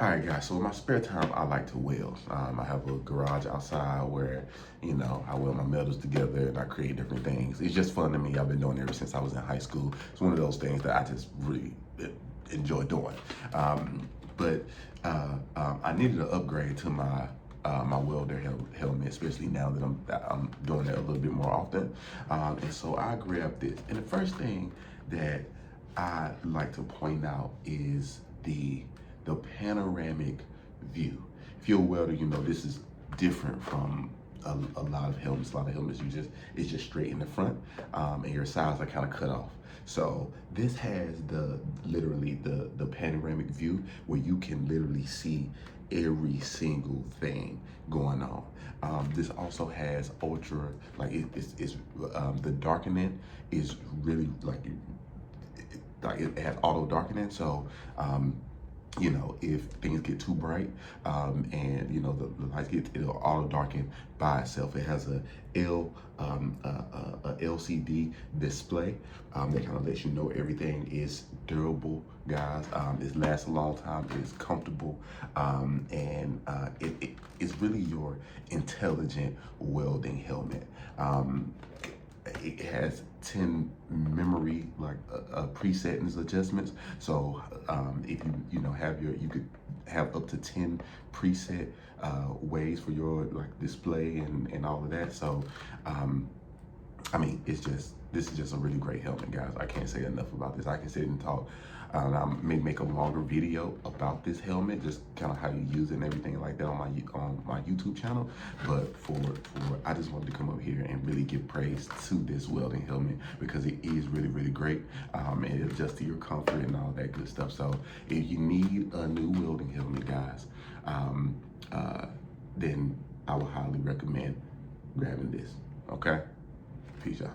All right, guys, so in my spare time, I like to weld. I have a garage outside where, I weld my metals together and I create different things. It's just fun to me. I've been doing it ever since I was in high school. It's one of those things that I just really enjoy doing. But I needed an upgrade to my welder helmet, especially now that I'm doing it a little bit more often. And so I grabbed this. And the first thing that I like to point out is the panoramic view. If you're a welder, you know this is different from a lot of helmets. A lot of helmets, it's just straight in the front, and your sides are kind of cut off. So this has literally the panoramic view where you can literally see every single thing going on. This also has ultra, like the darkening is really like it has auto darkening. So if things get too bright, and the lights it'll auto darken by itself. It has a LCD display that kind of lets you know everything is durable, guys. It lasts a long time. It's comfortable, and it's really your intelligent welding helmet. It has 10 memory preset adjustments. So if you could have up to 10 preset ways for your display and all of that. So I mean, this is just a really great helmet, guys. I can't say enough about this. I can sit and talk. I may make a longer video about this helmet, just kind of how you use it and everything like that on my YouTube channel. But I just wanted to come up here and really give praise to this welding helmet because it is really, really great. And it adjusts to your comfort and all that good stuff. So if you need a new welding helmet, guys, then I would highly recommend grabbing this. Okay, peace out.